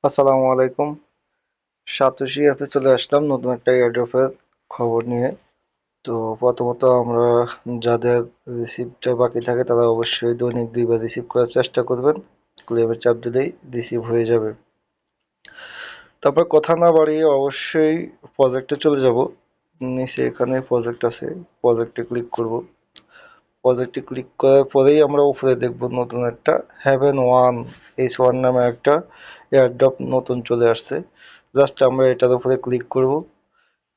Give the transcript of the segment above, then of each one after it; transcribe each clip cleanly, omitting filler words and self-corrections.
আসসালামু আলাইকুম। সাতোশি অ্যাপে চলে আসলাম নতুন একটা এয়ারড্রপের খবর নিয়ে। তো প্রথমত আমরা যাদের রিসিভটা বাকি থাকে তারা অবশ্যই দৈনিক 2 বার রিসিভ করার চেষ্টা করবেন। ক্লেমের চাপ দিলেই রিসিভ হয়ে যাবে। তারপর কথা না বাড়িয়ে অবশ্যই প্রজেক্টে চলে যাব। নিচে এখানে প্রজেক্ট আছে, প্রজেক্টে ক্লিক করব। প্রজেক্টে ক্লিক করার পরেই আমরা উপরে দেখব নতুন একটা হ্যাভেন ওয়ান H1 নামে একটা এয়ারড্রপ নতুন চলে আসছে। জাস্ট আমরা এটার উপরে ক্লিক করব।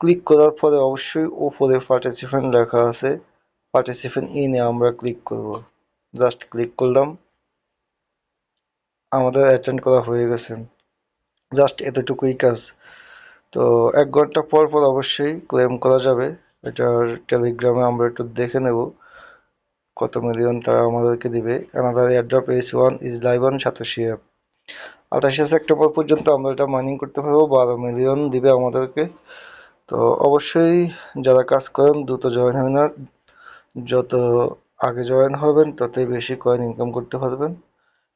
ক্লিক করার পরে অবশ্যই উপরে পার্টিসিপেন্ট লেখা আছে, পার্টিসিপেন্ট ইনে আমরা ক্লিক করব। জাস্ট ক্লিক করলাম, আমাদের অ্যাটেন্ড করা হয়ে গেছে। জাস্ট এতটুকুই কাজ। তো 1 ঘন্টা পর পর অবশ্যই ক্লেম করা যাবে। এটার টেলিগ্রামে আমরা একটু দেখে নেব কত মিলিয়ন তারা আমাদেরকে দিবে। Another airdrop H1 is live on Satoshi app. 28শে সেপ্টেম্বর পর্যন্ত আমরা এটা মাইনিং করতে পারবো, 12 মিলিয়ন দিবে আমাদেরকে। তো অবশ্যই যারা কাজ করেন দ্রুত জয়েন হবেন না, যত আগে জয়েন হবেন ততই বেশি কয়েন ইনকাম করতে পারবেন।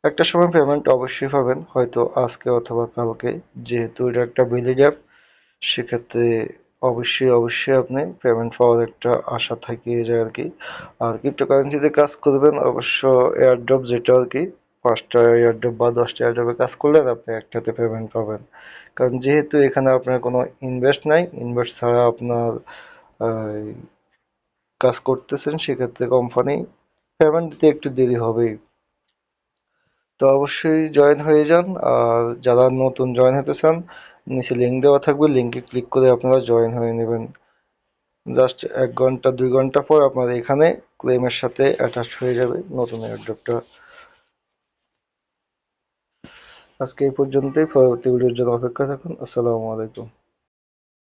একটা সময় পেমেন্ট অবশ্যই পাবেন, হয়তো আজকে অথবা কালকে, যেহেতু এটা একটা ভ্যালিড অ্যাপ, সেক্ষেত্রে অবশ্যই আপনি পেমেন্ট পাওয়ার একটা আশা থাকিয়ে যায় আর কি। আর ক্রিপ্টোকারেন্সিতে কাজ করবেন অবশ্য এয়ারড্রপ যেটা আর কি, 5টা এয়ারড্রপ বা 10টা এয়ারড্রপে কাজ করলে আপনি একটাতে পেমেন্ট পাবেন। কারণ যেহেতু এখানে আপনার কোনো ইনভেস্ট নাই, ইনভেস্ট ছাড়া আপনার কাজ করতেছেন, সেক্ষেত্রে কোম্পানি পেমেন্ট দিতে একটু দেরি হবেই। তো অবশ্যই জয়েন হয়ে যান। আর যারা নতুন জয়েন হতে চান, নিচে লিঙ্ক দেওয়া থাকবে, লিঙ্কে ক্লিক করে আপনারা জয়েন হয়ে নেবেন। জাস্ট 1 ঘন্টা 2 ঘন্টা পর আপনার এখানে ক্লেমের সাথে অ্যাটাচ হয়ে যাবে নতুন এয়ারড্রপটা। আজকে এই পর্যন্তই, পরবর্তী ভিডিওর জন্য অপেক্ষা থাকুন। আসসালামু আলাইকুম।